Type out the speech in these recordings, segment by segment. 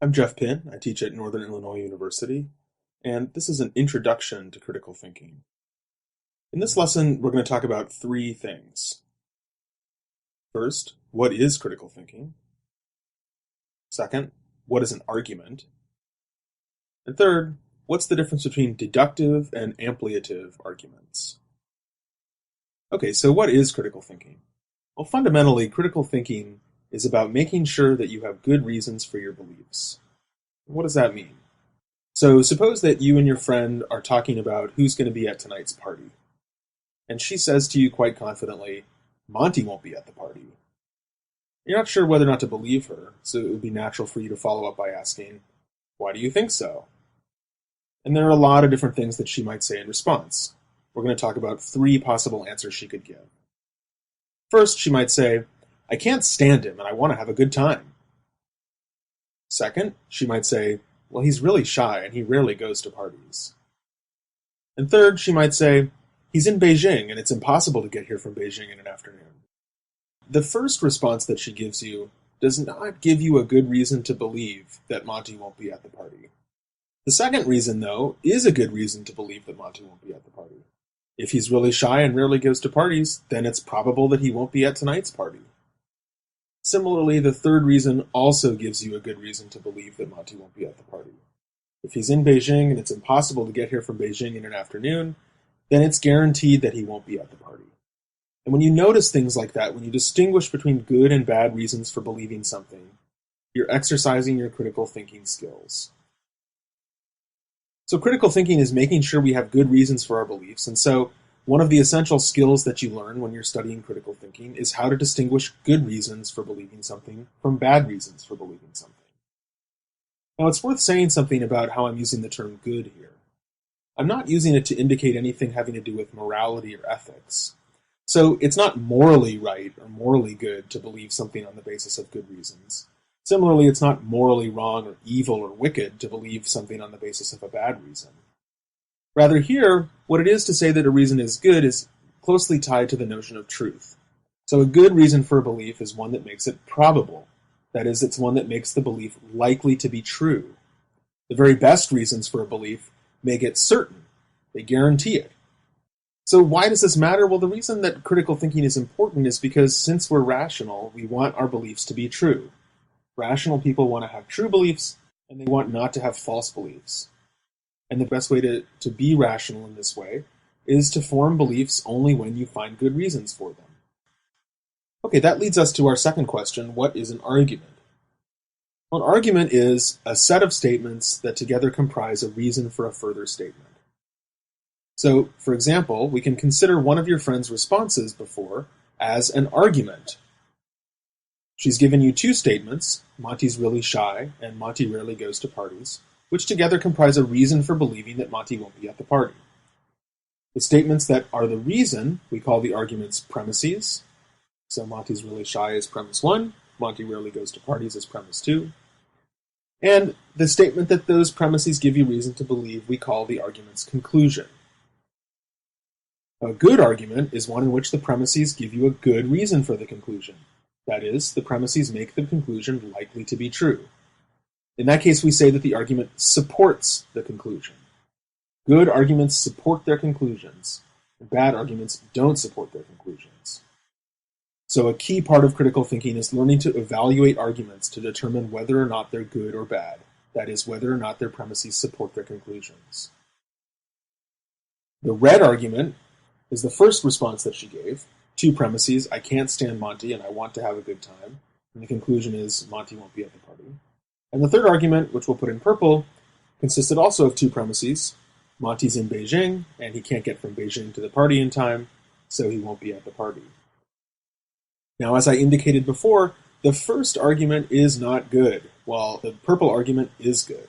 I'm Geoff Pinn. I teach at Northern Illinois University, and this is an introduction to critical thinking. In this lesson, we're going to talk about three things. First, what is critical thinking? Second, what is an argument? And third, what's the difference between deductive and ampliative arguments? Okay, so what is critical thinking? Well, fundamentally, critical thinking is about making sure that you have good reasons for your beliefs. What does that mean? So suppose that you and your friend are talking about who's going to be at tonight's party. And she says to you quite confidently, Monty won't be at the party. You're not sure whether or not to believe her, so it would be natural for you to follow up by asking, why do you think so? And there are a lot of different things that she might say in response. We're going to talk about three possible answers she could give. First, she might say, I can't stand him and I want to have a good time. Second, she might say, well, he's really shy and he rarely goes to parties. And third, she might say, he's in Beijing and it's impossible to get here from Beijing in an afternoon. The first response that she gives you does not give you a good reason to believe that Monty won't be at the party. The second reason, though, is a good reason to believe that Monty won't be at the party. If he's really shy and rarely goes to parties, then it's probable that he won't be at tonight's party. Similarly, the third reason also gives you a good reason to believe that Monty won't be at the party. If he's in Beijing and it's impossible to get here from Beijing in an afternoon, then it's guaranteed that he won't be at the party. And when you notice things like that, when you distinguish between good and bad reasons for believing something, you're exercising your critical thinking skills. So critical thinking is making sure we have good reasons for our beliefs, and so one of the essential skills that you learn when you're studying critical thinking is how to distinguish good reasons for believing something from bad reasons for believing something. Now, it's worth saying something about how I'm using the term good here. I'm not using it to indicate anything having to do with morality or ethics. So it's not morally right or morally good to believe something on the basis of good reasons. Similarly, it's not morally wrong or evil or wicked to believe something on the basis of a bad reason. Rather here, what it is to say that a reason is good is closely tied to the notion of truth. So a good reason for a belief is one that makes it probable. That is, it's one that makes the belief likely to be true. The very best reasons for a belief make it certain. They guarantee it. So why does this matter? Well, the reason that critical thinking is important is because since we're rational, we want our beliefs to be true. Rational people want to have true beliefs, and they want not to have false beliefs. And the best way to be rational in this way is to form beliefs only when you find good reasons for them. Okay, that leads us to our second question, what is an argument? Well, an argument is a set of statements that together comprise a reason for a further statement. So, for example, we can consider one of your friend's responses before as an argument. She's given you two statements, Monty's really shy and Monty rarely goes to parties, which together comprise a reason for believing that Monty won't be at the party. The statements that are the reason we call the argument's premises. So Monty's really shy is premise 1, Monty rarely goes to parties is premise 2. And the statement that those premises give you reason to believe we call the argument's conclusion. A good argument is one in which the premises give you a good reason for the conclusion. That is, the premises make the conclusion likely to be true. In that case, we say that the argument supports the conclusion. Good arguments support their conclusions, and bad arguments don't support their conclusions. So a key part of critical thinking is learning to evaluate arguments to determine whether or not they're good or bad. That is, whether or not their premises support their conclusions. The red argument is the first response that she gave. Two premises, I can't stand Monty and I want to have a good time. And the conclusion is Monty won't be at the party. And the third argument, which we'll put in purple, consisted also of two premises. Monty's in Beijing and he can't get from Beijing to the party in time, so he won't be at the party. Now, as I indicated before, the first argument is not good, while the purple argument is good.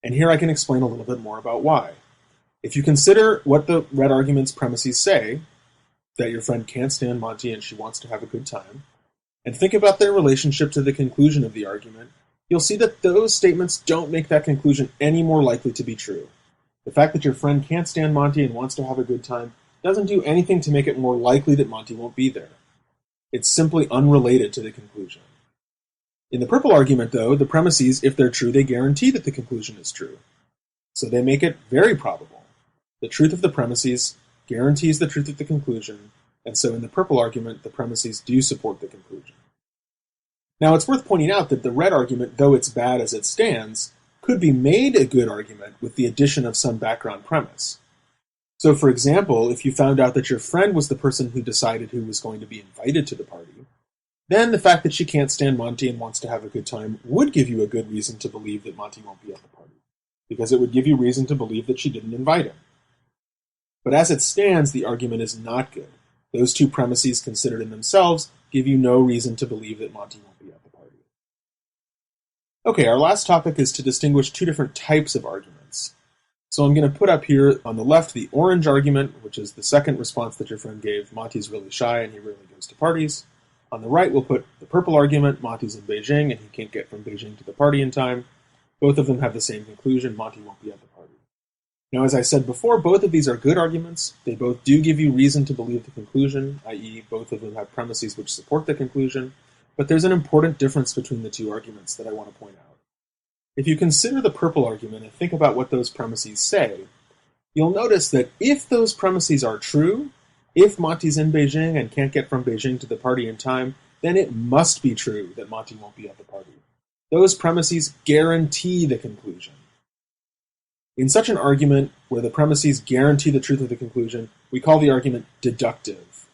And here I can explain a little bit more about why. If you consider what the red argument's premises say, that your friend can't stand Monty and she wants to have a good time, and think about their relationship to the conclusion of the argument, you'll see that those statements don't make that conclusion any more likely to be true. The fact that your friend can't stand Monty and wants to have a good time doesn't do anything to make it more likely that Monty won't be there. It's simply unrelated to the conclusion. In the purple argument, though, the premises, if they're true, they guarantee that the conclusion is true. So they make it very probable. The truth of the premises guarantees the truth of the conclusion, and so in the purple argument, the premises do support the conclusion. Now, it's worth pointing out that the red argument, though it's bad as it stands, could be made a good argument with the addition of some background premise. So, for example, if you found out that your friend was the person who decided who was going to be invited to the party, then the fact that she can't stand Monty and wants to have a good time would give you a good reason to believe that Monty won't be at the party, because it would give you reason to believe that she didn't invite him. But as it stands, the argument is not good. Those two premises considered in themselves give you no reason to believe that Monty won't be at the party. Okay, our last topic is to distinguish two different types of arguments. So I'm going to put up here on the left the orange argument, which is the second response that your friend gave. Monty's really shy and he rarely goes to parties. On the right, we'll put the purple argument. Monty's in Beijing and he can't get from Beijing to the party in time. Both of them have the same conclusion. Monty won't be at the party. Now, as I said before, both of these are good arguments. They both do give you reason to believe the conclusion, i.e. both of them have premises which support the conclusion. But there's an important difference between the two arguments that I want to point out. If you consider the purple argument and think about what those premises say, you'll notice that if those premises are true, if Monty's in Beijing and can't get from Beijing to the party in time, then it must be true that Monty won't be at the party. Those premises guarantee the conclusion. In such an argument, where the premises guarantee the truth of the conclusion, we call the argument deductive.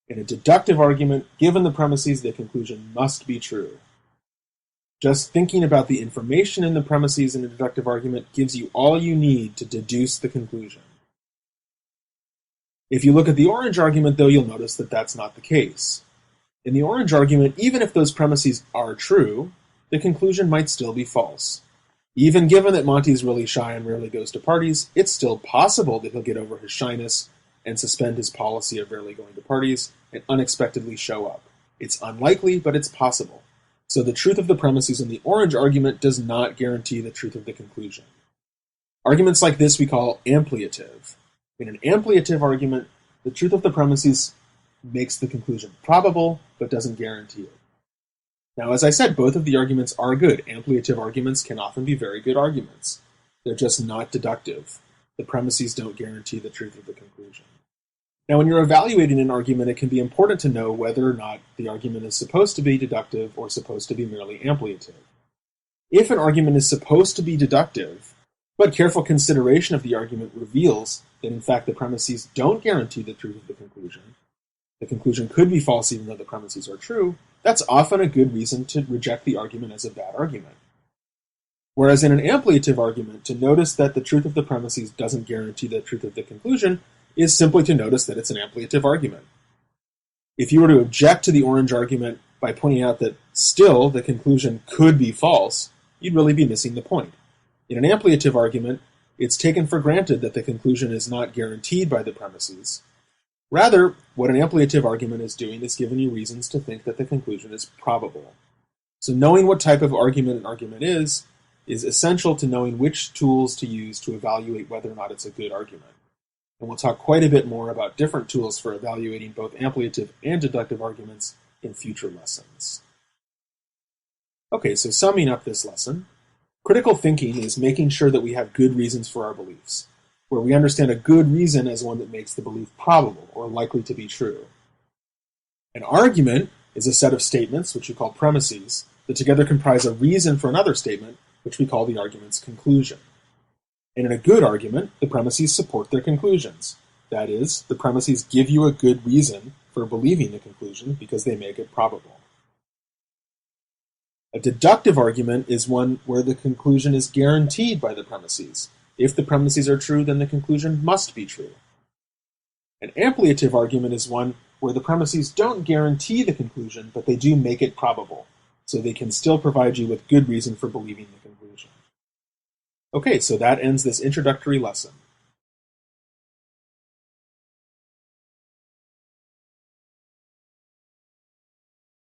In a deductive argument, given the premises, the conclusion must be true. Just thinking about the information in the premises in a deductive argument gives you all you need to deduce the conclusion. If you look at the orange argument, though, you'll notice that that's not the case. In the orange argument, even if those premises are true, the conclusion might still be false. Even given that Monty's really shy and rarely goes to parties, it's still possible that he'll get over his shyness and suspend his policy of rarely going to parties and unexpectedly show up. It's unlikely, but it's possible. So the truth of the premises in the orange argument does not guarantee the truth of the conclusion. Arguments like this we call ampliative. In an ampliative argument, the truth of the premises makes the conclusion probable, but doesn't guarantee it. Now, as I said, both of the arguments are good. Ampliative arguments can often be very good arguments. They're just not deductive. The premises don't guarantee the truth of the conclusion. Now, when you're evaluating an argument, it can be important to know whether or not the argument is supposed to be deductive or supposed to be merely ampliative. If an argument is supposed to be deductive, but careful consideration of the argument reveals that in fact the premises don't guarantee the truth of the conclusion could be false even though the premises are true, that's often a good reason to reject the argument as a bad argument. Whereas in an ampliative argument, to notice that the truth of the premises doesn't guarantee the truth of the conclusion is simply to notice that it's an ampliative argument. If you were to object to the orange argument by pointing out that still the conclusion could be false, you'd really be missing the point. In an ampliative argument, it's taken for granted that the conclusion is not guaranteed by the premises. Rather, what an ampliative argument is doing is giving you reasons to think that the conclusion is probable. So knowing what type of argument an argument is essential to knowing which tools to use to evaluate whether or not it's a good argument. And we'll talk quite a bit more about different tools for evaluating both ampliative and deductive arguments in future lessons. Okay, so summing up this lesson, critical thinking is making sure that we have good reasons for our beliefs, where we understand a good reason as one that makes the belief probable or likely to be true. An argument is a set of statements, which we call premises, that together comprise a reason for another statement, which we call the argument's conclusion. And in a good argument, the premises support their conclusions. That is, the premises give you a good reason for believing the conclusion because they make it probable. A deductive argument is one where the conclusion is guaranteed by the premises. If the premises are true, then the conclusion must be true. An ampliative argument is one where the premises don't guarantee the conclusion, but they do make it probable, so they can still provide you with good reason for believing the conclusion. Okay, so that ends this introductory lesson.